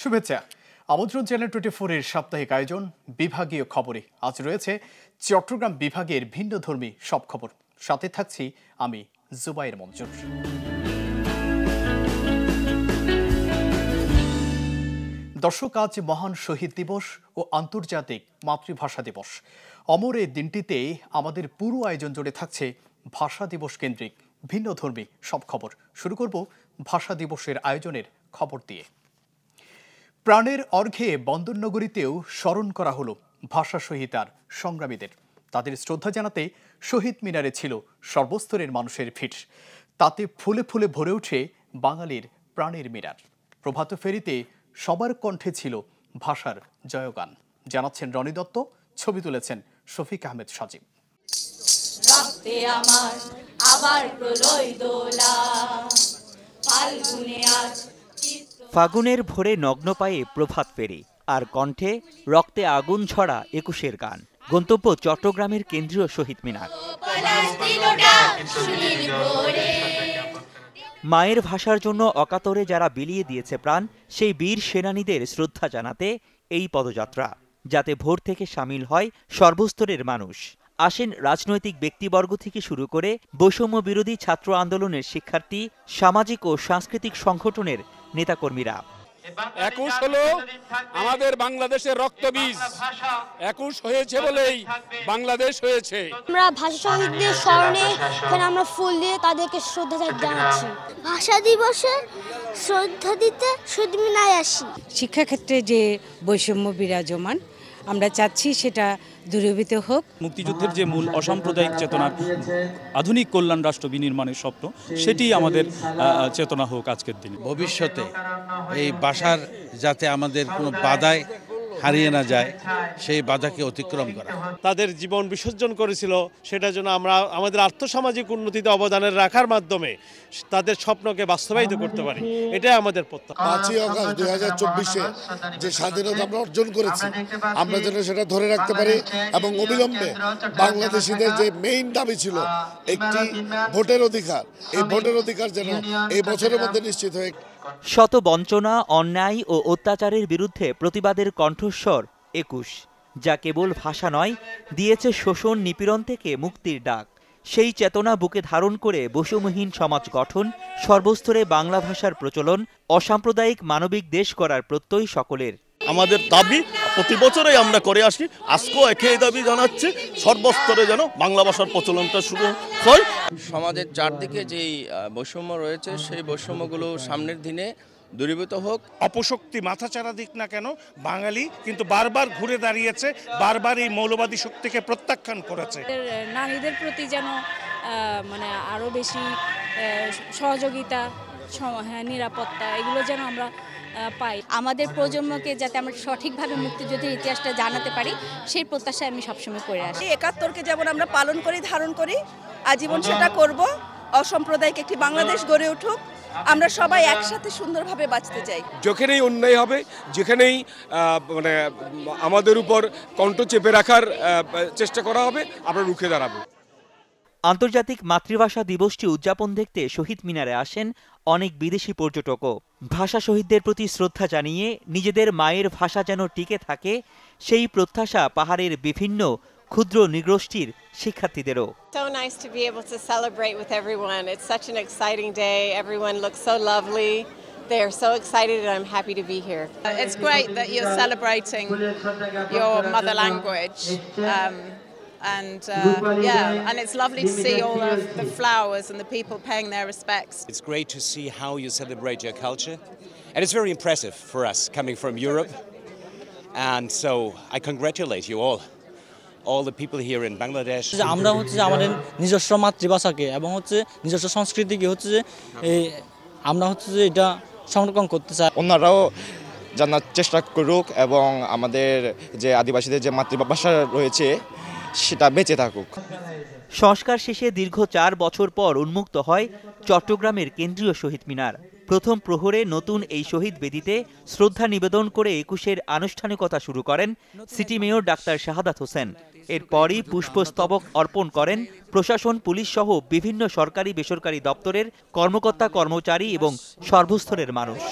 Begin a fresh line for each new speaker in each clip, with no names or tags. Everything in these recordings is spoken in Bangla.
শুভেচ্ছা। আমন্ত্রণ চ্যানেল 24 এর সাপ্তাহিক আয়োজন বিভাগীয় খবরে। আজ রয়েছে চট্টগ্রাম বিভাগের ভিন্নধর্মী সব খবর। সাথে থাকছি আমি জুবাইর মঞ্জুর। দর্শক, আজ মহান শহীদ দিবস ও আন্তর্জাতিক মাতৃভাষা দিবস। অমর এই দিনটিতে আমাদের পুরো আয়োজন জুড়ে থাকছে ভাষা দিবস কেন্দ্রিক ভিন্নধর্মী সব খবর। শুরু করব ভাষা দিবসের আয়োজনের খবর দিয়ে। প্রাণের অর্ঘ্যে বন্দরনগরীতেও স্মরণ করা হলো ভাষা শহীদ আর সংগ্রামীদের। তাদের শ্রদ্ধা জানাতে শহীদ মিনারে ছিল সর্বস্তরের মানুষের ভিড়। তাতে ফুলে ফুলে ভরে ওঠে বাঙালির প্রাণের মিনার। প্রভাত ফেরিতে সবার কণ্ঠে ছিল ভাষার জয়গান। জানাচ্ছেন রনি দত্ত, ছবি তুলেছেন শফিক আহমেদ সাজিব।
ফাগুনের ভোরে নগ্ন পায়ে প্রভাত ফেরি আর কণ্ঠে রক্তে আগুন ছড়া ২১-এর গান। গন্তব্য চট্টগ্রামের কেন্দ্রীয় শহীদ মিনার। মায়ের ভাষার জন্য অকাতরে যারা বিলিয়ে দিয়েছে প্রাণ, সেই বীর সেনানীদের শ্রদ্ধা জানাতে এই পদযাত্রা, যাতে ভোর থেকে সামিল হয় সর্বস্তরের মানুষ। আসেন রাজনৈতিক ব্যক্তিবর্গ থেকে শুরু করে বৈষম্য বিরোধী ছাত্র আন্দোলনের শিক্ষার্থী, সামাজিক ও সাংস্কৃতিক সংগঠনের নেতাকর্মীরা।
২১ হলো আমাদের বাংলাদেশের রক্তবীজ। ২১ হয়েছে বলেই বাংলাদেশ হয়েছে।
আমরা ভাষা শহীদদের স্মরণে আমরা ফুল দিয়ে তাদেরকে শ্রদ্ধা জানাচ্ছি।
ভাষা দিবসে শ্রদ্ধা দিতে শহীদ মিনারে আসি।
শিক্ষাক্ষেত্রে যে বৈষম্য বিরাজমান, আমরা চাচ্ছি সেটা দূরীভূত হোক।
মুক্তিযুদ্ধের যে মূল অসাম্প্রদায়িক চেতনার আধুনিক কল্যাণ রাষ্ট্র বিনির্মাণের স্বপ্ন, সেটি আমাদের চেতনা হোক আজকের দিনে।
ভবিষ্যতে এই ভাষার যাতে আমাদের কোনো বাধায় হারিয়ে না যায়, সেই বাধাকে অতিক্রম করা।
তাদের জীবন বিসর্জন করেছিল, সেটা যেন আমরা আমাদের আর্থসামাজিক উন্নতিতে অবদানের রাখার মাধ্যমে তাদের স্বপ্নকে বাস্তবায়িত করতে পারি, এটাই আমাদের প্রত্যাশা।
৫ই আগস্ট ২০২৪-এ যে স্বাধীনতা আমরা অর্জন করেছি, আমরা যেন সেটা ধরে রাখতে পারি এবং অবিলম্বে বাংলাদেশিদের যে মেইন দাবি ছিল একটি ভোটের অধিকার, এই ভোটের অধিকার যেন এই বছরের মধ্যে নিশ্চিত হয়ে।
শত বঞ্চনা, অন্যায় ও অত্যাচারের বিরুদ্ধে প্রতিবাদের কণ্ঠস্বর ২১, যা কেবল ভাষা নয়, দিয়েছে শোষণ নিপীড়ন থেকে মুক্তির ডাক। সেই চেতনা বুকে ধারণ করে বৈষম্যহীন সমাজ গঠন, সর্বস্তরে বাংলা ভাষার প্রচলন, অসাম্প্রদায়িক মানবিক দেশ গড়ার প্রত্যয় সকলের।
আমাদের দাবি প্রতি বছরই আমরা করে আসি, আজকেও একই দাবি জানাচ্ছে, সর্বস্তরে যেন বাংলা ভাষার প্রচলনটা শুরু হয়।
সমাজের চারদিকে যেই বৈষম্য রয়েছে, সেই বৈষম্যগুলো সামনের দিনে দূরীভূত হোক।
অপশক্তি মাথাচাড়া দিক না কেন, বাঙালি কিন্তু বারবার ঘুরে দাঁড়িয়েছে, বারবার এই মৌলবাদী শক্তিকে প্রত্যাখ্যান করেছে।
নারীদের প্রতি যেন আরো বেশি সহযোগিতা, নিরাপত্তা, এগুলো যেন আমরা পাই।
আমাদের প্রজন্মকে যাতে আমরা সঠিকভাবে মুক্তিযুদ্ধের ইতিহাসটা জানাতে পারি, সেই প্রত্যাশা আমি সবসময় করে আসি।
৭১কে যেমন আমরা পালন করি, ধারণ করি, আজীবন সেটা করব। অসাম্প্রদায়িক একটি বাংলাদেশ গড়ে উঠুক, আমরা সবাই একসাথে সুন্দরভাবে বাঁচতে চাই।
যেখানেই অন্যায় হবে, যেখানেই আমাদের উপর কণ্ঠ চেপে রাখার চেষ্টা করা হবে, আমরা রুখে দাঁড়াবো।
আন্তর্জাতিক মাতৃভাষা দিবসটি উদযাপন দেখতে শহীদ মিনারে আসেন অনেক বিদেশি পর্যটকও। ভাষা শহীদদের প্রতি শ্রদ্ধা জানিয়ে নিজেদের মায়ের ভাষা যেন টিকে থাকে, সেই প্রত্যাশা পাহাড়ের বিভিন্ন ক্ষুদ্র নৃগোষ্ঠীর শিক্ষার্থীদেরও।
So nice to be able to celebrate with everyone. It's such an exciting day. Everyone looks so lovely. They are so excited and I'm happy to be here.
It's great that you're celebrating your mother language. And it's lovely to see all of the flowers and the people paying their respects.
It's great to see how you celebrate your culture, and it's very impressive for us coming from Europe, and so I congratulate you all the people here in Bangladesh.
আমরা আমাদের নিজস্ব মাতৃভাষাকে এবং নিজস্ব সংস্কৃতিকে আমরা এটা সংরক্ষণ করতে চাই।
অন্যরাও জানার চেষ্টা করুক এবং আমাদের যে আদিবাসীদের যে মাতৃভাষা রয়েছে সেটা বেঁচে থাকুক।
সংস্কার শেষে দীর্ঘ ৪ বছর পর উন্মুক্ত হয় চট্টগ্রামের কেন্দ্রীয় শহীদ মিনার। প্রথম প্রহরে নতুন এই শহীদ বেদিতে শ্রদ্ধা নিবেদন করে ২১-এর আনুষ্ঠানিকতা শুরু করেন city mayor doctor Shahadat Hossain. এরপরই পুষ্পস্তবক অর্পণ করেন প্রশাসন, পুলিশ সহ বিভিন্ন সরকারি বেসরকারি দপ্তরের কর্মকর্তা কর্মচারী এবং সর্বস্তরের মানুষ।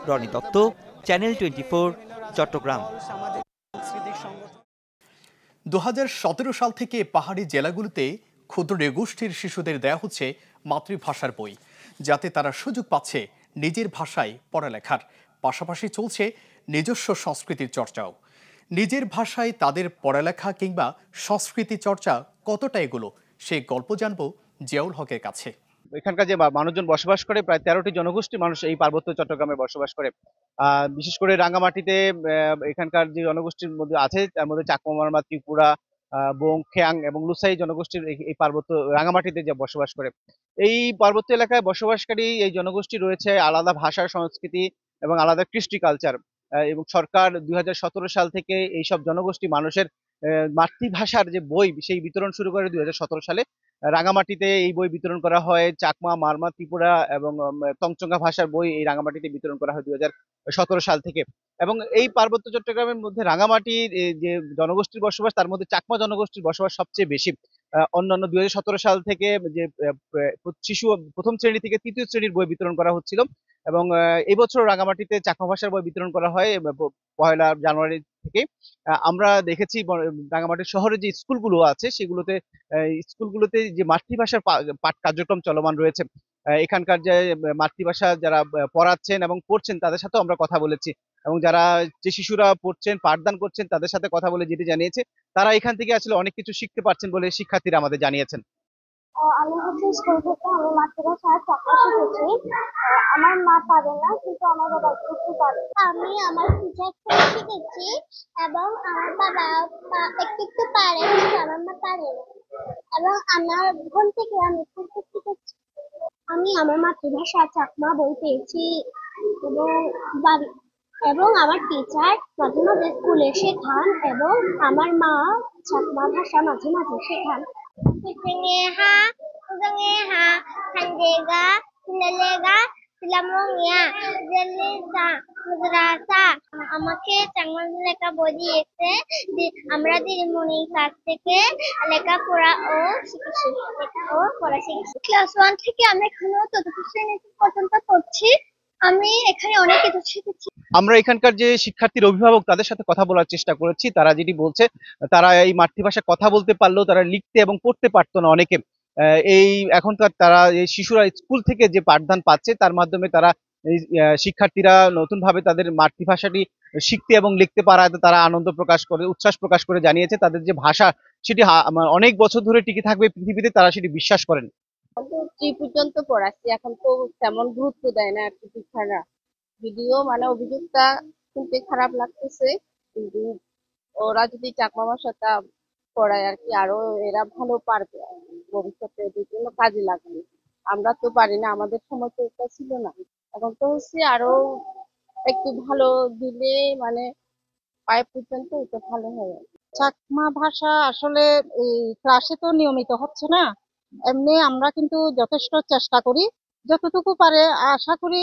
রনি দত্ত, চ্যানেল 24, চট্টগ্রাম।
2017 সাল থেকে পাহাড়ি জেলাগুলোতে ক্ষুদ্র নৃগোষ্ঠীর শিশুদের দেয়া হচ্ছে মাতৃভাষার বই, যাতে তারা সুযোগ পাচ্ছে নিজের ভাষায় পড়ালেখার, পাশাপাশি চলছে নিজস্ব সংস্কৃতির চর্চাও। নিজের ভাষায় তাদের পড়ালেখা কিংবা সংস্কৃতি চর্চা কতটা এগুলো, সেই গল্প জানবো জিয়াউল হকের কাছে।
এখানকার যে মানুষজন বসবাস করে, প্রায় 13টি জনগোষ্ঠী মানুষ এই পার্বত্য চট্টগ্রামে বসবাস করে। বিশেষ করে রাঙ্গামাটিতে এখানকার যে জনগোষ্ঠীর মধ্যে আছে তার মধ্যে চাকমা, মারমা, ত্রিপুরা, বোং, খেয়াং এবং লুসাই জনগোষ্ঠীর এই পার্বত্য রাঙ্গামাটিতে যে বসবাস করে। এই পার্বত্য এলাকায় বসবাসকারী এই জনগোষ্ঠী রয়েছে আলাদা ভাষা, সংস্কৃতি এবং আলাদা কৃষ্টি কালচার। এবং সরকার 2017 সাল থেকে এইসব জনগোষ্ঠী মানুষের মাতৃভাষার যে বই সেই বিতরণ শুরু করে 2017 সালে। রাঙ্গামাটিতে এই বই বিতরণ করা হয়। চাকমা, মারমা, ত্রিপুরা এবং তঞ্চঙ্গা ভাষার বই এই রাঙ্গামাটিতে বিতরণ করা হয় 2017 সাল থেকে। এবং এই পার্বত্য চট্টগ্রামের মধ্যে রাঙ্গামাটির যে জনগোষ্ঠীর বসবাস, তার মধ্যে চাকমা জনগোষ্ঠীর বসবাস সবচেয়ে বেশি। অন্যান্য 2017 সাল থেকে যে শিশু প্রথম শ্রেণী থেকে তৃতীয় শ্রেণীর বই বিতরণ করা হচ্ছিল, এবং এই বছর রাঙ্গামাটিতে চাকমা ভাষার বই বিতরণ করা হয় 1 জানুয়ারি থেকে। আমরা দেখেছি রাঙ্গামাটি শহরে যে স্কুলগুলো আছে স্কুলগুলোতে যে মাতৃভাষার পাঠ কার্যক্রম চলমান রয়েছে। এখানকার যে মাতৃভাষা যারা পড়াচ্ছেন এবং পড়ছেন তাদের সাথেও আমরা কথা বলেছি, এবং যে শিশুরা পড়ছেন, পাঠদান করছেন তাদের সাথে কথা বলে যেটি জানিয়েছে, তারা এখান থেকে আসলে অনেক কিছু শিখতে পারছেন বলে শিক্ষার্থীরা আমাদের জানিয়েছেন।
আমি হচ্ছে স্কুল থেকে আমি মাতৃভাষায় চর্চা শিখেছি। আমার মা পারে না, কিন্তু আমার বাবা একটু পারে। আমি আমার টিচার থেকে শিখেছি এবং আমার বাবা একটু পারে, কিন্তু আমার মা পারে না। এবং আমার বোন থেকে আমি একটু শিখেছি। আমি আমার মাতৃভাষা চাকমা বই পেয়েছি এবং আমার টিচার মাঝে মাঝে স্কুলে শেখান, এবং আমার মা চাকমা ভাষা মাঝে মাঝে শেখান। আমাকে চাকমা লেখা বই দিয়েছে, আমরা দিদিমণির কাছ থেকে লেখাপড়া ও শিখেছি। ক্লাস 1 থেকে আমি এখনো 4th শ্রেণী পর্যন্ত পড়ছি। আমি এখানে অনেক কিছু শিখেছি।
আমরা এখানকার যে শিক্ষার্থীর অভিভাবক তাদের সাথে কথা বলার চেষ্টা করেছি। তারা যেটি বলছে, তারা এই মাতৃভাষায় কথা বলতে পারলেও তারা লিখতে এবং পড়তে পারতো না অনেকে। এখনকার তারা এই শিশুরা স্কুল থেকে যে পাঠদান পাচ্ছে তার মাধ্যমে তারা শিক্ষার্থীরা নতুন ভাবে তাদের মাতৃভাষাটি শিখতে এবং লিখতে পারাতে তারা আনন্দ প্রকাশ করে, উচ্ছ্বাস প্রকাশ করে জানিয়েছে তাদের যে ভাষা সেটি অনেক বছর ধরে টিকে থাকবে পৃথিবীতে, তারা সেটি বিশ্বাস করেন।
3 পর্যন্ত পড়াচ্ছি, এখন তো তেমন গুরুত্ব দেয় না আর কি শিক্ষারা। যদিও অভিযোগটা শুনতে খারাপ লাগতেছে, কিন্তু ওরা যদি চাকমা ভাষাটা পড়ায় আর কি, আরো এরা ভালো পারবে ভবিষ্যতে, বিভিন্ন কাজে লাগবে। আমরা তো পারি না, আমাদের সময় তো এটা ছিল না। এখন তো আরো একটু ভালো দিলে 5 পর্যন্ত এটা ভালো হয়।
চাকমা ভাষা আসলে এই ক্লাসে তো নিয়মিত হচ্ছে না, এমনি আমরা কিন্তু যথেষ্ট চেষ্টা করি, যতটুকু পারে। আশা করি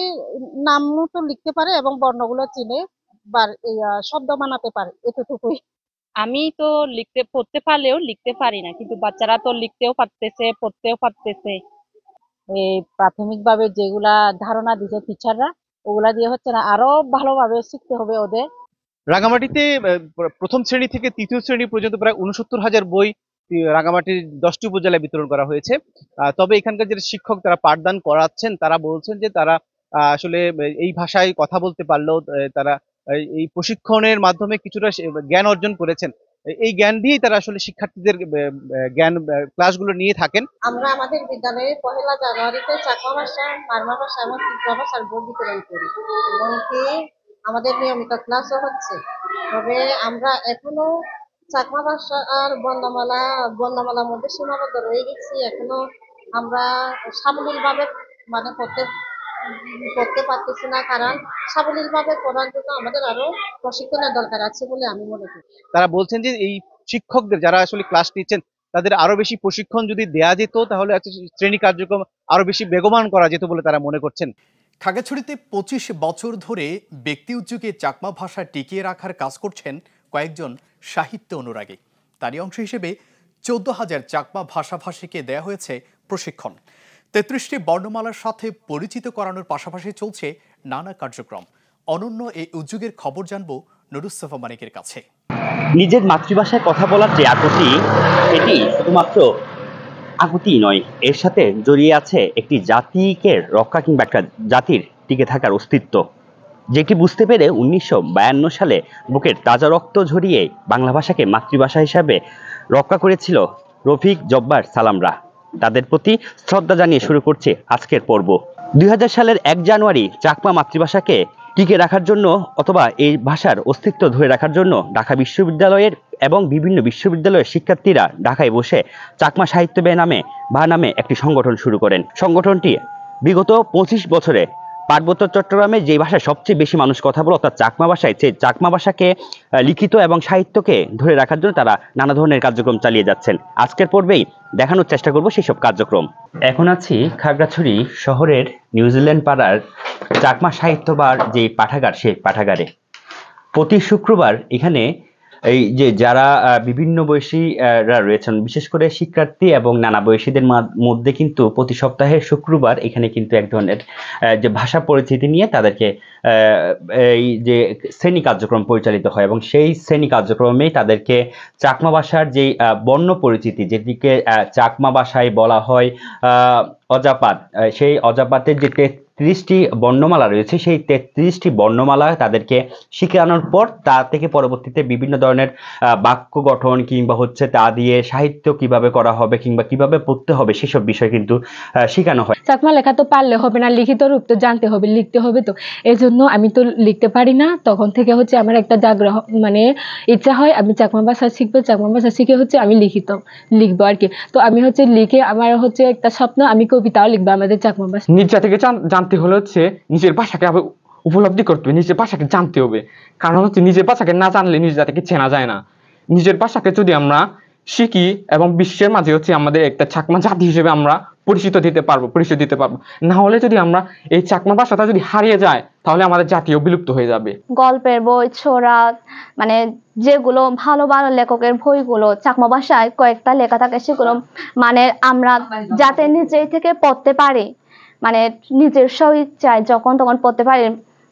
নাম তো লিখতে পারে এবং বর্ণগুলো চিনে বা শব্দ বানাতে পারে, এতটুকুই।
আমি তো পড়তে পারলেও লিখতে পারি না, কিন্তু বাচ্চারা তো লিখতেও পারতেছে, পড়তেও পারতেছে। এই প্রাথমিকভাবে যেগুলা ধারণা দিচ্ছে টিচাররা, ওগুলা দিয়ে হচ্ছে না, আরো ভালোভাবে শিখতে হবে ওদের।
রাঙ্গামাটিতে প্রথম শ্রেণী থেকে তৃতীয় শ্রেণী পর্যন্ত প্রায় 69,000 বই রাঙ্গামাটির 10টি উপজেলায় বিতরণ করা হয়েছে। তবে এখানকার যে শিক্ষক তারা পাঠদান করাচ্ছেন তারা বলছেন যে তারা আসলে এই ভাষায় কথা বলতে পারলেও তারা এই প্রশিক্ষণের মাধ্যমে কিছুটা জ্ঞান অর্জন করেছেন। এই জ্ঞান দিয়েই তারা আসলে শিক্ষার্থীদের জ্ঞান ক্লাসগুলো নিয়ে থাকেন।
আমরা আমাদের বিদ্যালয়ে 1 জানুয়ারিতে চাকমা ভাষা, মারমা ভাষা এবং ত্রিপুরা ভাষার বই বিতরণ করি, এবং আমাদের নিয়মিত ক্লাসও হচ্ছে। তবে আমরা এখনো চাকমা ভাষা আর বর্ণমালার মধ্যে সীমাবদ্ধ রয়ে গেছি। এখনো আমরা সাবলীলভাবে পড়তে পারতেছি না, কারণ সাবলীলভাবে পড়ার জন্য আমাদের আরো প্রশিক্ষণের দরকার আছে বলে আমি মনে করি।
তারা বলছেন যে এই শিক্ষকদের যারা আসলে ক্লাস নিচ্ছেন তাদের আরো বেশি প্রশিক্ষণ যদি দেয়া যেত তাহলে শ্রেণী কার্যক্রম আরো বেশি বেগবান করা যেত বলে তারা মনে করছেন।
খাগড়াছড়িতে 25 বছর ধরে ব্যক্তি উদ্যোগে চাকমা ভাষা টিকিয়ে রাখার কাজ করছেন কয়েকজন সাহিত্য অনুরাগী। তারই অংশ হিসেবে 14,000 চাকমা ভাষাভাষীকে দেয়া হয়েছে প্রশিক্ষণ। 33টি বর্ণমালার সাথে পরিচিত করানোর পাশাপাশি চলছে নানা কার্যক্রম। অনন্য এই উদ্যোগের খবর জানবো নুরুসফা মানিকের কাছে।
নিজের মাতৃভাষায় কথা বলার যে আকুতি, এটি শুধুমাত্র আকুতি নয়, এর সাথে জড়িয়ে আছে একটি জাতিকে রক্ষা কিংবা একটা জাতির টিকে থাকার অস্তিত্ব, যেটি বুঝতে পেরে 1952 সালে বুকের তাজা রক্ত ঝরিয়ে বাংলা ভাষাকে মাতৃভাষা হিসাবে রক্ষা করেছিল রফিক জব্বার সালামরা। তাদের প্রতি শ্রদ্ধা জানিয়ে শুরু করছে আজকের পর্ব। 2000 সালের 1 জানুয়ারি চাকমা মাতৃভাষাকে টিকে রাখার জন্য অথবা এই ভাষার অস্তিত্ব ধরে রাখার জন্য ঢাকা বিশ্ববিদ্যালয়ের এবং বিভিন্ন বিশ্ববিদ্যালয়ের শিক্ষার্থীরা ঢাকায় বসে চাকমা সাহিত্য নামে একটি সংগঠন শুরু করেন। সংগঠনটি বিগত 25 বছরে পার্বত্য চট্টগ্রামে যে ভাষায় সবচেয়ে বেশি মানুষ কথা বলে অর্থাৎ চাকমা ভাষায়, সেই চাকমা ভাষাকে লিখিত এবং সাহিত্যকে ধরে রাখার জন্য তারা নানা ধরনের কার্যক্রম চালিয়ে যাচ্ছেন। আজকের পর্বেই দেখানোর চেষ্টা করব সেই সব কার্যক্রম। এখন আছি খাগড়াছড়ি শহরের নিউজিল্যান্ড পাড়ার চাকমা সাহিত্যবার যে পাঠাগার, সেই পাঠাগারে প্রতি শুক্রবার এখানে এই যে যারা বিভিন্ন বয়সীরা রয়েছেন, বিশেষ করে শিক্ষার্থী এবং নানা বয়সীদের মধ্যে কিন্তু প্রতি সপ্তাহে শুক্রবার এখানে কিন্তু এক ধরনের যে ভাষা পরিচিতি নিয়ে তাদেরকে এই যে শ্রেণী কার্যক্রম পরিচালিত হয় এবং সেই শ্রেণী কার্যক্রমে তাদেরকে চাকমা ভাষার যে বর্ণ পরিচিতি, যেটিকে চাকমা ভাষায় বলা হয় অজাপাত, সেই অজাপাতের যে 33টি বর্ণমালা রয়েছে, সেই 33টি বর্ণমালা তাদেরকে শেখানোর পর তা থেকে পরবর্তীতে বিভিন্ন ধরনের বাক্য গঠন কিংবা হচ্ছে তা দিয়ে সাহিত্য কিভাবে করা হবে কিংবা কিভাবে পড়তে হবে সেসব বিষয় কিন্তু শেখানো হয়।
চাকমা লেখা তো পারলে হবে না, লিখিত রূপ তো জানতে হবে, লিখতে হবে। তো এই জন্য আমি তো লিখতে পারি না, তখন থেকে হচ্ছে আমার একটা জাগ্রহ মানে ইচ্ছা হয় আমি চাকমা ভাষা শিখবো, চাকমা ভাষা শিখে হচ্ছে আমি লিখবো আর কি। তো আমি হচ্ছে লিখে আমার হচ্ছে একটা স্বপ্ন, আমি কবিতাও লিখবো আমাদের চাকমা ভাষা।
নিজে থেকে জানতে হলে হচ্ছে নিজের ভাষাকে আবার উপলব্ধি করতে হবে, নিজের ভাষাকে জানতে হবে। কারণ হচ্ছে নিজের ভাষাকে না জানলে নিজের জাতিকে চেনা যায় না। নিজের ভাষাকে যদি আমরা শিখি এবং বিশ্বের মাঝে হচ্ছে আমাদের একটা চাকমা জাতি হিসেবে আমরা পরিচিত দিতে পারবো। না হলে যদি আমরা এই চাকমা ভাষাটা যদি হারিয়ে যায় তাহলে আমাদের জাতীয় বিলুপ্ত হয়ে যাবে।
গল্পের বই, ছোরা, মানে যেগুলো ভালো ভালো লেখকের বইগুলো চাকমা ভাষায় কয়েকটা লেখা থাকে, সেগুলো মানে আমরা যাতে নিজেই থেকে পড়তে পারি, মানে নিজের স্বইচ্ছায় যখন তখন পড়তে পারে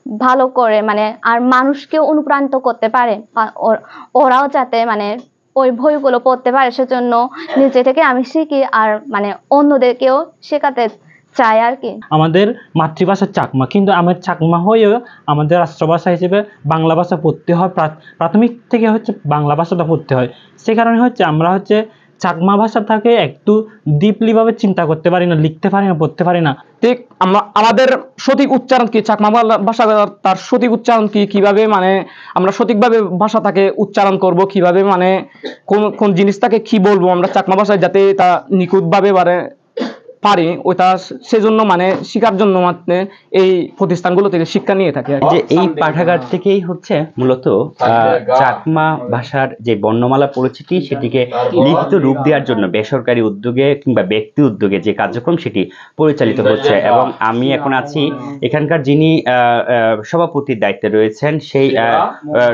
ভালো করে, মানে আর মানুষকেও অনুপ্রাণিত করতে পারে, ওরাও যাতে মানে ওই বইগুলো পড়তে পারে, সেজন্য নিজে থেকে আমি শিখি আর মানে অন্যদেরকেও শেখাতে চাই আর কি।
আমাদের মাতৃভাষা চাকমা, কিন্তু আমার চাকমা হয়েও আমাদের রাষ্ট্রভাষা হিসেবে বাংলা ভাষা পড়তে হয়। প্রাথমিক থেকে হচ্ছে বাংলা ভাষাটা পড়তে হয়। সে কারণে হচ্ছে আমরা হচ্ছে চাকমা ভাষাটাকে একটু ডিপলি ভাবে চিন্তা করতে পারি না, লিখতে পারি না, পড়তে পারি না। ঠিক আমাদের সঠিক উচ্চারণ কি, চাকমা ভাষা তার সঠিক উচ্চারণ কি, কিভাবে মানে আমরা সঠিকভাবে ভাষাটাকে উচ্চারণ করব, কিভাবে মানে কোন জিনিসটাকে কি বলবো আমরা চাকমা ভাষায় যাতে তা নিখুঁতভাবে পারি, ওইটা সেজন্য মানে শিক্ষার জন্য মানে এই প্রতিষ্ঠানগুলো থেকে শিক্ষা নিয়ে থাকে।
যে এই পাঠাগার থেকেই হচ্ছে মূলত চাকমা ভাষার যে বর্ণমালা পরিচিতি সেটিকে লিখিত রূপ দেওয়ার জন্য বেসরকারি উদ্যোগে কিংবা ব্যক্তি উদ্যোগে যে কার্যক্রম সেটি পরিচালিত হচ্ছে। এবং আমি এখন আছি এখানকার যিনি সভাপতির দায়িত্বে রয়েছেন, সেই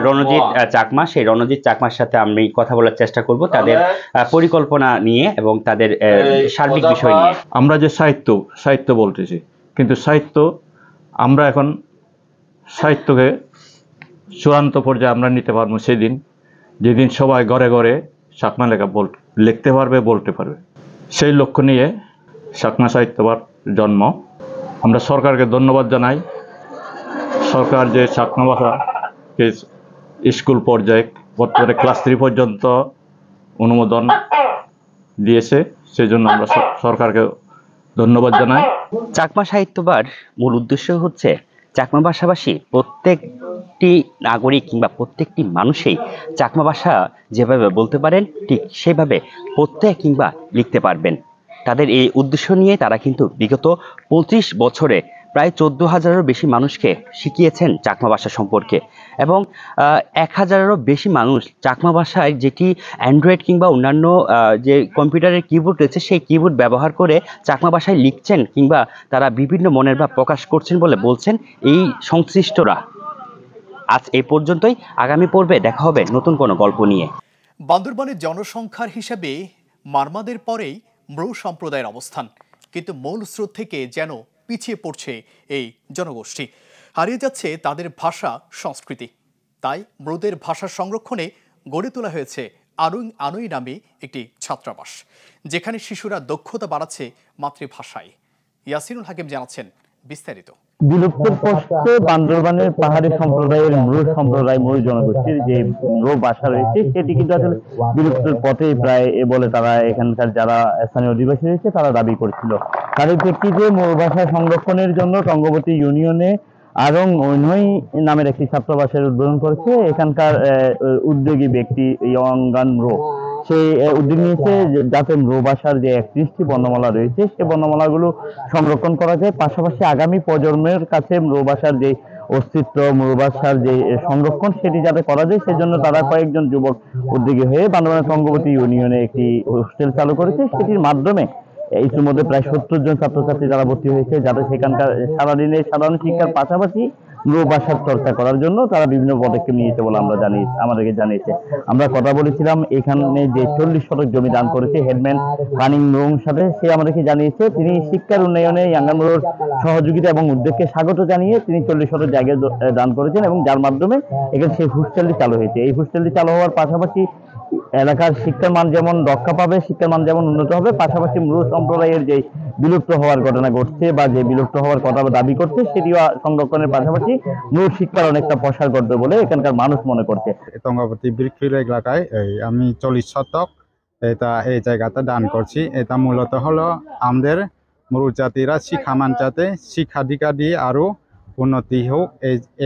রণজিৎ চাকমা। সেই রণজিৎ চাকমার সাথে আমি কথা বলার চেষ্টা করব তাদের পরিকল্পনা নিয়ে এবং তাদের সার্বিক বিষয় নিয়ে।
আমরা যে সাহিত্য বলতেছি, কিন্তু আমরা এখন সাহিত্যকে চূড়ান্ত পর্যায়ে আমরা নিতে পারবো যেদিন সবাই ঘরে ঘরে চাকমা লেখা লিখতে পারবে, বলতে পারবে। সেই লক্ষ্য নিয়ে চাকমা সাহিত্যবার জন্ম। আমরা সরকারকে ধন্যবাদ জানাই। সরকার যে চাকমা ভাষাকে স্কুল পর্যায়ে বর্তমানে ক্লাস 3 পর্যন্ত অনুমোদন দিয়েছে, সেজন্য আমরা সরকারকে ধন্যবাদ জানাই।
চাকমা সাহিত্যবার মূল উদ্দেশ্য হচ্ছে চাকমা ভাষাভাষী প্রত্যেকটি নাগরিক কিংবা প্রত্যেকটি মানুষই চাকমা ভাষা যেভাবে বলতে পারেন ঠিক সেভাবে পড়তে কিংবা লিখতে পারবেন। তাদের এই উদ্দেশ্য নিয়ে তারা কিন্তু বিগত 25 বছরে প্রায় 14,000-এরও বেশি মানুষকে শিখিয়েছেন চাকমা ভাষা সম্পর্কে এবং 1,000-এরও বেশি মানুষ চাকমা ভাষায় যেটি অ্যান্ড্রয়েড কিংবা অন্যান্য যে কম্পিউটারের কিবোর্ড রয়েছে সেই কিবোর্ড ব্যবহার করে চাকমা ভাষায় লিখছেন কিংবা তারা বিভিন্ন মনের ভাব প্রকাশ করছেন বলে বলছেন এই সংশ্লিষ্টরা। আজ এই পর্যন্তই, আগামী পর্বে দেখা হবে নতুন কোনো গল্প নিয়ে।
বান্দরবানের জনসংখ্যার হিসাবে মারমাদের পরেই ম্রৌ সম্প্রদায়ের অবস্থান, কিন্তু মূল স্রোত থেকে যেন পিছিয়ে পড়ছে এই জনগোষ্ঠী। হারিয়ে যাচ্ছে তাদের ভাষা সংস্কৃতি। তাই মৃদের ভাষা সংরক্ষণে গড়ে তোলা হয়েছে আনুই নামে একটি ছাত্রাবাস, যেখানে শিশুরা দক্ষতা বাড়াচ্ছে মাতৃভাষায়। ইয়াসিনুল হাকিম জানাচ্ছেন বিস্তারিত।
বিলুপ্তির পথে বান্দরবানের পাহাড়ি সম্প্রদায়ের মূল জনগোষ্ঠীর যে মূল ভাষা রয়েছে সেটি কিন্তু আসলে বিলুপ্তির পথেই প্রায় বলে তারা এখানকার যারা স্থানীয় অধিবাসী রয়েছে তারা দাবি করছিল। তাদের প্রেক্ষিতে মূল ভাষা সংরক্ষণের জন্য টঙ্গবতী ইউনিয়নে আরং ঐনই নামের একটি ছাত্রাবাসের উদ্বোধন করেছে এখানকার উদ্যোগী ব্যক্তি ইয়ঙ্গান রো। সেই উদ্যোগ নিয়েছে যাতে মৃ ভাষার যে 31টি বর্ণমালা রয়েছে সেই বর্ণমালাগুলো সংরক্ষণ করা যায়, পাশাপাশি আগামী প্রজন্মের কাছে মৃ ভাষার যে অস্তিত্ব, মৃ ভাষার যে সংরক্ষণ সেটি যাতে করা যায় সেজন্য তারা কয়েকজন যুবক উদ্যোগী হয়ে বান্দরবানের টঙ্গবতী ইউনিয়নে একটি হোস্টেল চালু করেছে। সেটির মাধ্যমে ইতিমধ্যে প্রায় 70 জন ছাত্রছাত্রী যারা ভর্তি হয়েছে, যাতে সেখানকার সারাদিনে সাধারণ শিক্ষার পাশাপাশি মৃ ভাষার চর্চা করার জন্য তারা বিভিন্ন পদক্ষেপ নিয়েছে বলে আমাদেরকে জানিয়েছে। আমরা কথা বলেছিলাম এখানে যে 40 শতক জমি দান করেছে হেডম্যান কানিং রুং সাথে, সে আমাদেরকে জানিয়েছে তিনি শিক্ষার উন্নয়নে ইয়াঙ্গানমুরোর সহযোগিতা এবং উদ্যোগকে স্বাগত জানিয়ে তিনি 40 শতক জায়গা দান করেছেন এবং যার মাধ্যমে এখানে সেই হোস্টেলটি চালু হয়েছে। এই হোস্টেলটি চালু হওয়ার পাশাপাশি এলাকার শিক্ষার মান যেমন রক্ষা পাবে, শিক্ষার মান যেমন উন্নত হবে, পাশাপাশি মৃ সম্প্রদায়ের যে বিলুপ্ত হওয়ার ঘটনা ঘটছে বা যে বিলুপ্ত হওয়ার কথা দাবি করছে সেটিও সংরক্ষণের পাশাপাশি মৃ শিক্ষার অনেকটা প্রসার করবে বলে এখানকার মানুষ মনে করছে।
টঙ্গবতী বৃক্ষফিল এলাকায় আমি 40 শতক এই জায়গাটা দান করছি। এটা মূলত হলো আমাদের মৃ জাতিরা শিক্ষামান যাতে শিক্ষাধিকার দিয়ে আরো উন্নতি হোক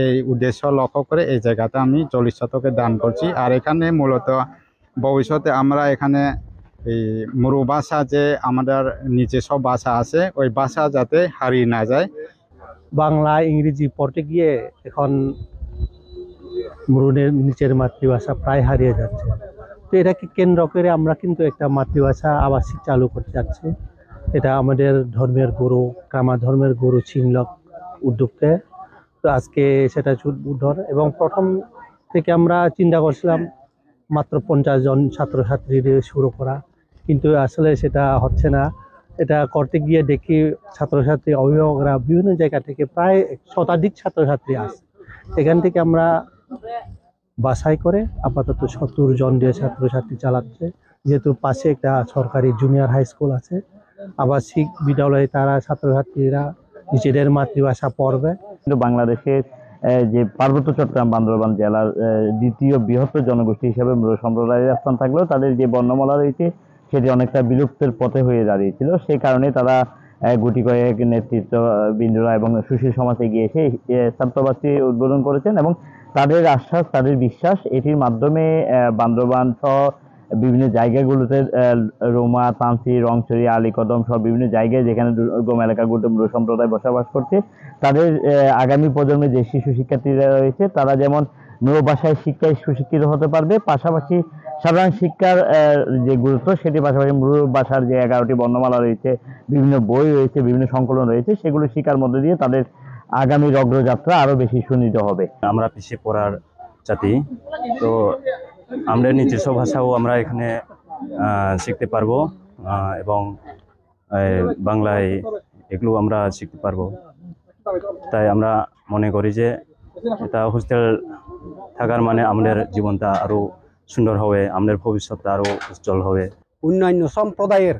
এই উদ্দেশ্য লক্ষ্য করে এই জায়গাটা আমি 40 শতকে দান করছি। আর এখানে মূলত ভবিষ্যতে আমরা এখানে এই মৃ ভাষা যে আমাদের নিজস্ব ভাষা আছে ওই ভাষা যাতে হারিয়ে না যায়।
বাংলা ইংরেজি পড়তে গিয়ে এখন মৃদের নিচের মাতৃভাষা প্রায় হারিয়ে যাচ্ছে। তো এটাকে কেন্দ্র করে আমরা কিন্তু একটা মাতৃভাষা আবাসিক চালু করতে যাচ্ছি। এটা আমাদের ধর্মের গুরু কামা ধর্মের গুরু চিনলক উদ্যোগকে। তো আজকে সেটা উদ্বোধন এবং প্রথম থেকে আমরা চিন্তা করছিলাম মাত্র 50 জন ছাত্রছাত্রী দিয়ে শুরু করা, কিন্তু আসলে সেটা হচ্ছে না। এটা করতে গিয়ে দেখি ছাত্রছাত্রী অভিভাবকরা বিভিন্ন জায়গা থেকে প্রায় শতাধিক ছাত্রছাত্রী আসে। এখান থেকে আমরা বাছাই করে আপাতত 70 জন দিয়ে ছাত্রছাত্রী চালাচ্ছে। যেহেতু পাশে একটা সরকারি জুনিয়র হাই স্কুল আছে, আবাসিক বিদ্যালয়ে তারা ছাত্রছাত্রীরা নিজেদের মাতৃভাষা পড়বে।
কিন্তু বাংলাদেশের যে পার্বত্য চট্টগ্রাম বান্দরবান জেলার দ্বিতীয় বৃহত্তর জনগোষ্ঠী হিসেবে মৃ সম্প্রদায়ের স্থান থাকলেও তাদের যে বর্ণমালা রয়েছে সেটি অনেকটা বিলুপ্তের পথে হয়ে দাঁড়িয়েছিল। সেই কারণে তারা গুটি কয়েক নেতৃত্ব বিন্দুরা এবং সুশীল সমাজ এগিয়ে এসে ছাত্রাবাসটি উদ্বোধন করেছেন এবং তাদের আশ্বাস, তাদের বিশ্বাস এটির মাধ্যমে বান্দরবান সহ বিভিন্ন জায়গাগুলোতে রোমা, তানসি, রংছড়ি, আলীকদম সহ বিভিন্ন জায়গায় যেখানে দুর্গম এলাকাগুলোতে মৃ সম্প্রদায় বসবাস করছে তাদের আগামী প্রজন্মে যে শিশু শিক্ষার্থীরা রয়েছে তারা যেমন মৃ ভাষায় শিক্ষায় সুশিক্ষিত হতে পারবে, পাশাপাশি সাধারণ শিক্ষার যে গুরুত্ব সেটি পাশাপাশি মৃ ভাষার যে 11টি বর্ণমালা রয়েছে, বিভিন্ন বই রয়েছে, বিভিন্ন সংকলন রয়েছে, সেগুলো শিক্ষার মধ্যে দিয়ে তাদের আগামীর অগ্রযাত্রা আরো বেশি সুনিশ্চিত হবে।
আমরা পিছিয়ে পড়ার জাতি, তো আমরা নিজস্ব ভাষাও আমরা এখানে শিখতে পারবো এবং বাংলায় এগুলো আমরা শিখতে পারবো। তাই আমরা মনে করি যে এটা হোস্টেল থাকার মানে আমাদের জীবনটা আরো সুন্দর হবে, আমাদের ভবিষ্যৎটা আরো উজ্জ্বল হবে।
অন্যান্য সম্প্রদায়ের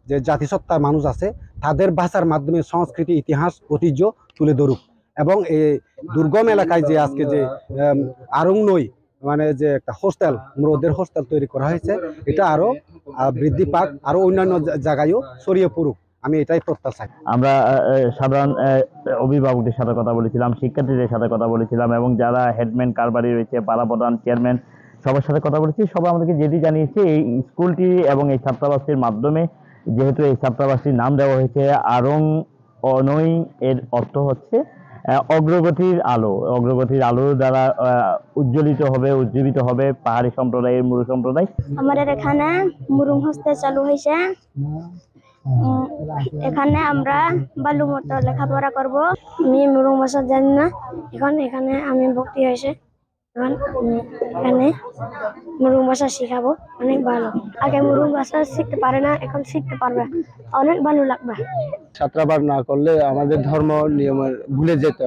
যে জাতিসত্তার মানুষ আছে তাদের ভাষার মাধ্যমে সংস্কৃতি, ইতিহাস, ঐতিহ্য তুলে ধরুক এবং এই দুর্গম এলাকায় যে আজকে যে আরং নই মানে যে একটা হোস্টেল, মৃদের হোস্টেল তৈরি করা হয়েছে, এটা আরো বৃদ্ধি পাক, আরো অন্যান্য জায়গায়ও ছড়িয়ে পড়ুক, আমি এটাই প্রত্যাশা।
আমরা সাধারণ অভিভাবকদের সাথে কথা বলেছিলাম, শিক্ষার্থীদের সাথে কথা বলেছিলাম এবং যারা হেডম্যান, কারবারি রয়েছে, পাড়া প্রধান, চেয়ারম্যান সবার সাথে কথা বলেছি। সবাই আমাদেরকে যেটি জানিয়েছে এই স্কুলটি এবং এই ছাত্রাবাসটির মাধ্যমে, যেহেতু এই ছাত্রাবাসটির নাম দেওয়া হয়েছে আরং অনই, এর অর্থ হচ্ছে অগ্রগতির আলো। অগ্রগতির আলো দ্বারা উজ্জ্বলিত হবে, উজ্জীবিত হবে পাহাড়ি সম্প্রদায়ের মৃ সম্প্রদায়।
আমাদের এখানে মুরুং হোস্টেল চালু হয়েছে। এখানে আমরা ভালো মতো লেখাপড়া করব। আমি মুরুং ভাষা জানি না, এখানে আমি ভর্তি হয়েছে। এখানে মুরুং ভাষা শিখাবো, অনেক ভালো। আগে মুরুং ভাষা শিখতে পারে না, এখন শিখতে পারবে, অনেক ভালো লাগবে।
ছাত্রাবাস না করলে আমাদের ধর্ম নিয়মের ভুলে যেত,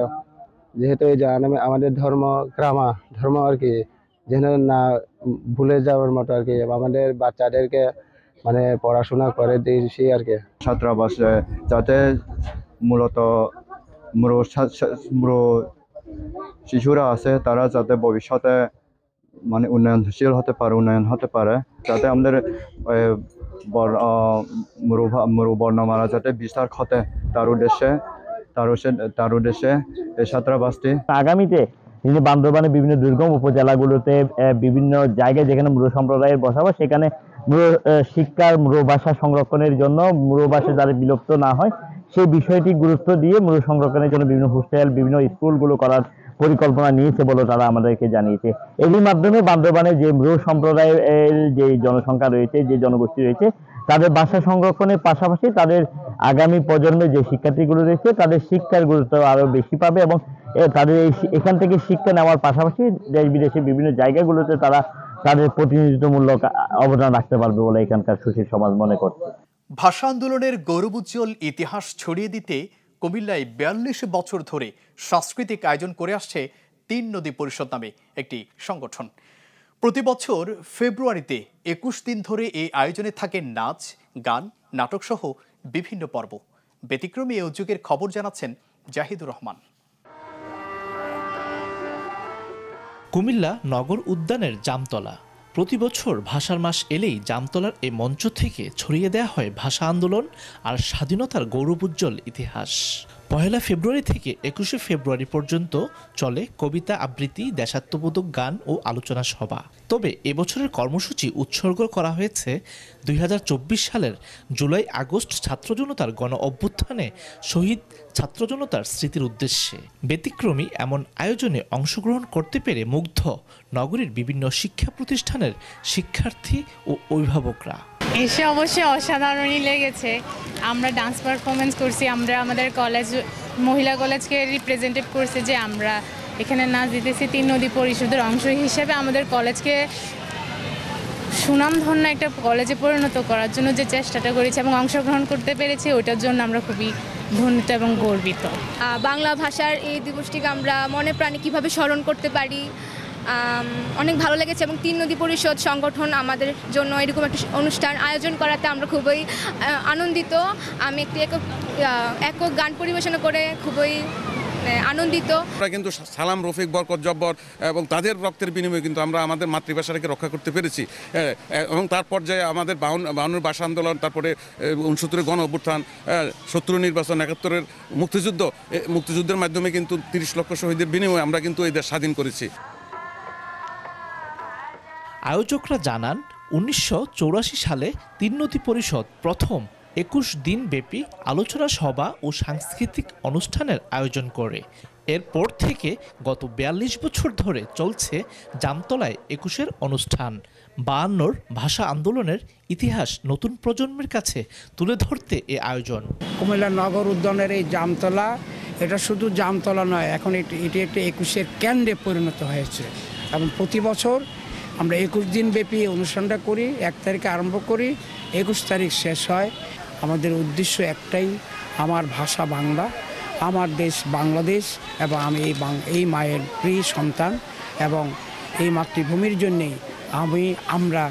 যেহেতু এই যে আমাদের ধর্ম আর কি যেন না ভুলে যাওয়ার মতো আর কি আমাদের বাচ্চাদেরকে মানে পড়াশোনা করে দিয়েছি আর কি।
ছাত্রাবাসে যাতে মূলত শিশুরা আছে তারা যাতে ভবিষ্যতে মানে উন্নয়নশীল উন্নয়ন হতে পারে, যাতে আমাদের বর্ণমালা যাতে বিস্তার ঘটে তার উদ্দেশ্যে এই ছাত্রাবাসটি।
আগামীতে বান্দরবানের বিভিন্ন দুর্গম উপজেলাগুলোতে বিভিন্ন জায়গায় যেখানে মুরু সম্প্রদায়ের বসবাস সেখানে শিক্ষার মুরু ভাষা সংরক্ষণের জন্য মুরু ভাষা যাতে বিলুপ্ত না হয় সেই বিষয়টি গুরুত্ব দিয়ে মুরু সংরক্ষণের জন্য বিভিন্ন হোস্টেল বিভিন্ন স্কুলগুলো করার পরিকল্পনা নিয়েছে বলে তারা আমাদেরকে জানিয়েছে। এর মাধ্যমে বান্দরবানের যে মুরু সম্প্রদায়ের যে জনসংখ্যা রয়েছে যে জনগোষ্ঠী রয়েছে তাদের ভাষা সংরক্ষণের পাশাপাশি তাদের আগামী প্রজন্মের যে শিক্ষার্থীগুলো রয়েছে তাদের শিক্ষার গুরুত্ব আরো বেশি পাবে এবং তাদের এখান থেকে শিক্ষা নেওয়ার পাশাপাশি দেশ বিদেশে বিভিন্ন জায়গাগুলোতে তারা তাদের প্রতিনিধিত্বমূলক অবদান রাখতে পারবে বলে এখানকার সুশীল সমাজ মনে করছে।
ভাষা আন্দোলনের গৌরবোজ্জ্বল ইতিহাস ছড়িয়ে দিতে কুমিল্লায় ৪২ বছর ধরে সাংস্কৃতিক আয়োজন করে আসছে ৩ নদী পরিষদ নামে একটি সংগঠন। প্রতি বছর ফেব্রুয়ারিতে ২১ দিন ধরে এই আয়োজনে থাকে নাচ, গান, নাটক সহ বিভিন্ন পর্ব। ব্যতিক্রমী এই উদ্যোগের খবর জানাচ্ছেন জাহিদুর রহমান।
কুমিল্লা নগর উদ্যানের জামতলা। প্রতি বছর ভাষার মাস এলেই জামতলার এই মঞ্চ থেকে ছড়িয়ে দেওয়া হয় ভাষা আন্দোলন আর স্বাধীনতার গৌরবোজ্জ্বল ইতিহাস। ১ ফেব্রুয়ারি থেকে ২১ ফেব্রুয়ারি পর্যন্ত চলে কবিতা আবৃত্তি, দেশাত্মবোধক গান ও আলোচনা সভা। তবে এবছরের কর্মসূচি উৎসর্গ করা হয়েছে ২০২৪ সালের জুলাই আগস্ট ছাত্র জনতার গণ অভ্যুত্থানে শহীদ ছাত্র জনতার স্মৃতির উদ্দেশ্যে। ব্যতিক্রমী এমন আয়োজনে অংশগ্রহণ করতে পেরে মুগ্ধ নগরীর বিভিন্ন শিক্ষা প্রতিষ্ঠানের শিক্ষার্থী ও অভিভাবকরা।
এসে অবশ্যই অসাধারণই লেগেছে। আমরা ডান্স পারফরমেন্স করছি, আমরা আমাদের কলেজ মহিলা কলেজকে রিপ্রেজেন্টেট করছি যে আমরা এখানে নাচ দিতেছি ৩ নদী পরিষদের অংশ হিসেবে আমাদের কলেজকে সুনামধন্য একটা কলেজে পরিণত করার জন্য যে চেষ্টাটা করেছি এবং অংশগ্রহণ করতে পেরেছি ওইটার জন্য আমরা খুবই ধন্যবাদ এবং গর্বিত।
বাংলা ভাষার এই দিবসটিকে আমরা মনে প্রাণে কীভাবে স্মরণ করতে পারি অনেক ভালো লেগেছে এবং ৩ নদী পরিষদ সংগঠন আমাদের জন্য এরকম একটা অনুষ্ঠান আয়োজন করাতে আমরা খুবই আনন্দিত। আমি একটি একক গান পরিবেশন করে খুবই আনন্দিত।
আমরা কিন্তু সালাম, রফিক, বরকত, জব্বর এবং তাদের রক্তের বিনিময়ে কিন্তু আমরা আমাদের মাতৃভাষাটাকে রক্ষা করতে পেরেছি এবং তার পর্যায়ে আমাদের ৫২ ভাষা আন্দোলন, তারপরে ৬৯ গণ অভ্যুত্থান, ৭০ নির্বাচন, ৭১ মুক্তিযুদ্ধের মাধ্যমে কিন্তু ৩০ লক্ষ শহীদের বিনিময়ে আমরা কিন্তু এই দেশ স্বাধীন করেছি।
আয়োজকরা জানান ১৯৮৪ সালে ৩ নদী পরিষদ প্রথম ২১ দিন ব্যাপী আলোচনা সভা ও সাংস্কৃতিক অনুষ্ঠানের আয়োজন করে। এরপর থেকে গত ৪২ বছর ধরে চলছে জামতলায় ২১-এর অনুষ্ঠান। ৫২ ভাষা আন্দোলনের ইতিহাস নতুন প্রজন্মের কাছে তুলে ধরতে এ আয়োজন।
কুমিল্লা নগর উদ্যানের এই জামতলা, এটা শুধু জামতলা নয়, এখন এটি একটি ২১-এর কেন্দ্রে পরিণত হয়েছে এবং প্রতি বছর আমরা ২১ দিন ব্যাপী অনুষ্ঠানটা করি। ১ তারিখে আরম্ভ করি, ২১ তারিখ শেষ হয়। আমাদের উদ্দেশ্য একটাই, আমার ভাষা বাংলা, আমার দেশ বাংলাদেশ এবং আমি এই মায়ের প্রিয় সন্তান এবং এই মাতৃভূমির জন্যেই আমরা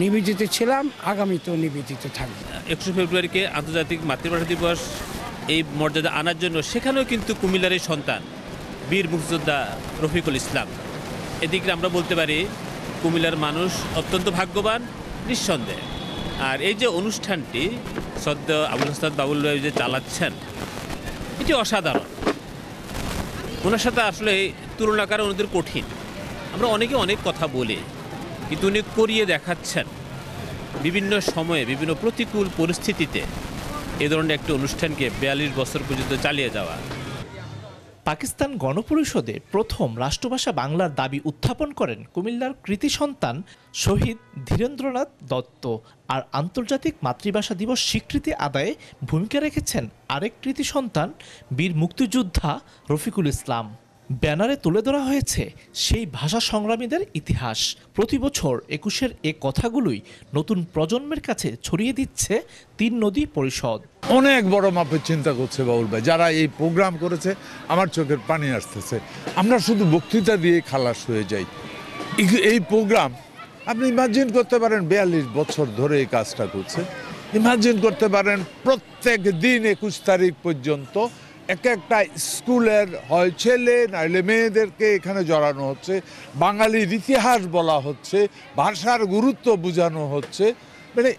নিবেদিত ছিলাম, আগামীতেও নিবেদিত থাকব।
২১ ফেব্রুয়ারিকে আন্তর্জাতিক মাতৃভাষা দিবস এই মর্যাদা আনার জন্য সেখানেও কিন্তু কুমিল্লার সন্তান বীর মুক্তিযোদ্ধা রফিকুল ইসলাম। এদিকে আমরা বলতে পারি কুমিল্লার মানুষ অত্যন্ত ভাগ্যবান নিঃসন্দেহে। আর এই যে অনুষ্ঠানটি সদ্য আবুল হাসান বাবুল ভাই যে চালাচ্ছেন এটি অসাধারণ। ওনার সাথে আসলে তুলনা করা ওনাদের কঠিন। আমরা অনেকে অনেক কথা বলি, কিন্তু উনি করিয়ে দেখাচ্ছেন বিভিন্ন সময়ে বিভিন্ন প্রতিকূল পরিস্থিতিতে এ ধরনের একটি অনুষ্ঠানকে ৪২ বছর পর্যন্ত চালিয়ে যাওয়া।
পাকিস্তান গণপরিষদে প্রথম রাষ্ট্রভাষা বাংলার দাবি উত্থাপন করেন কুমিল্লার কৃতি সন্তান শহীদ ধীরেন্দ্রনাথ দত্ত। আর আন্তর্জাতিক মাতৃভাষা দিবস স্বীকৃতি আদায়ে ভূমিকা রেখেছেন আরেক কৃতি সন্তান বীর মুক্তিযোদ্ধা রফিকুল ইসলাম। ব্যানারে তুলে ধরা হয়েছে সেই ভাষা সংগ্রামীদের ইতিহাস। প্রতি বছর ২১-এর এ কথাগুলোই নতুন প্রজন্মের কাছে ছড়িয়ে দিচ্ছে তিন নদী পরিষদ।
অনেক বড় মাপের চিন্তা করছে বাউল ভাই, যারা এই প্রোগ্রাম করেছে আমার চোখের পানি আসতেছে। আমরা শুধু বক্তৃতা দিয়ে খালাস হয়ে যাই। এই প্রোগ্রাম আপনি ইমাজিন করতে পারেন ৪২ বছর ধরে এই কাজটা করছে। ইমাজিন করতে পারেন প্রত্যেক দিন ২১ তারিখ পর্যন্ত একটা স্কুলের হয় ছেলে নাইলে মেয়েদেরকে এখানে জড়ানো হচ্ছে, বাঙালির ইতিহাস বলা হচ্ছে, ভাষার গুরুত্ব বোঝানো হচ্ছে, মানে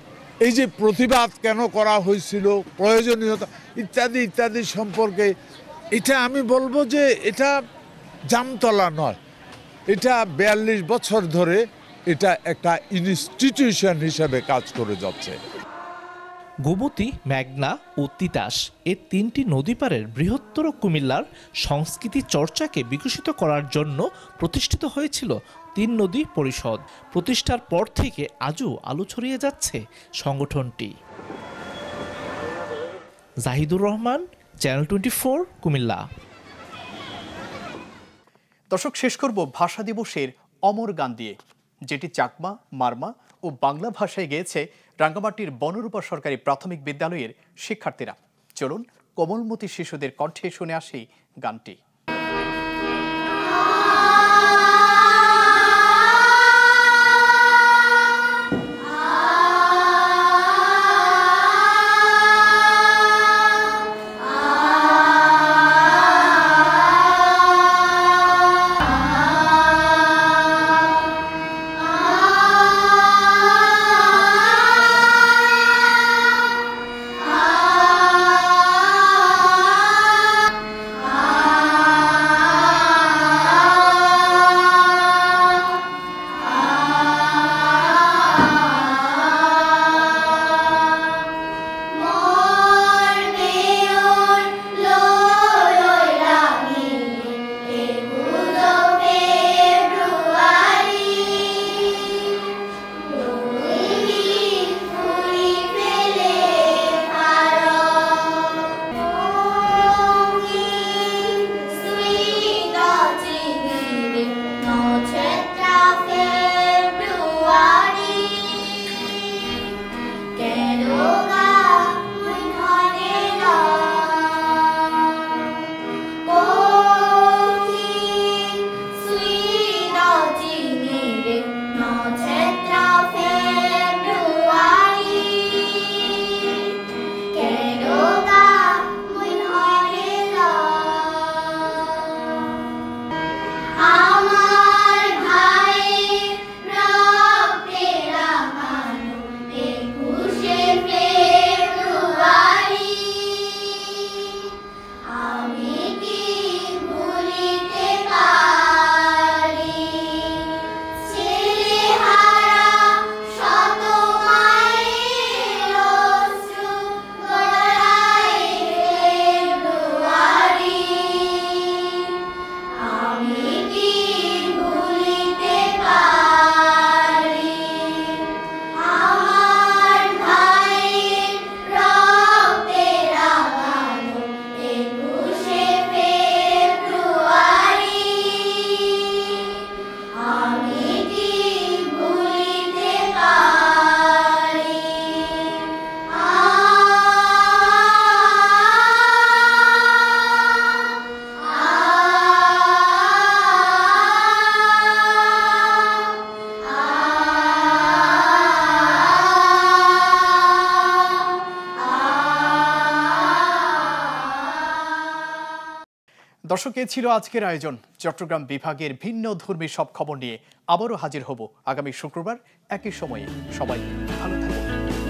এই যে প্রতিবাদ কেন করা হয়েছিল, প্রয়োজনীয়তা ইত্যাদি ইত্যাদি সম্পর্কে। এটা আমি বলবো যে এটা জামতলা নয়, এটা ৪২ বছর ধরে এটা একটা ইনস্টিটিউশন হিসেবে কাজ করে যাচ্ছে।
গোমতী, মেঘনা ও তিতাস এ তিনটি নদী পারের বৃহত্তর কুমিল্লার সংস্কৃতি চর্চাকে বিকশিত করার জন্য প্রতিষ্ঠিত হয়েছিল তিন নদী পরিষদ। প্রতিষ্ঠার পর থেকে আজও আলো ছড়িয়ে যাচ্ছে সংগঠনটি। জাহিদুর রহমান, চ্যানেল 24, কুমিল্লা।
দর্শক, শেষ করব ভাষা দিবসের অমর গান দিয়ে, যেটি চাকমা, মারমা ও বাংলা ভাষায় গেয়েছে রাঙ্গামাটির বনরূপা সরকারি প্রাথমিক বিদ্যালয়ের শিক্ষার্থীরা। চলুন কোমলমতি শিশুদের কণ্ঠে শুনে আসি গানটি। দর্শক, এ ছিল আজকের আয়োজন। চট্টগ্রাম বিভাগের ভিন্ন ধর্মী সব খবর নিয়ে আবারও হাজির হব আগামী শুক্রবার একই সময়ে। সবাই ভালো থাকুন।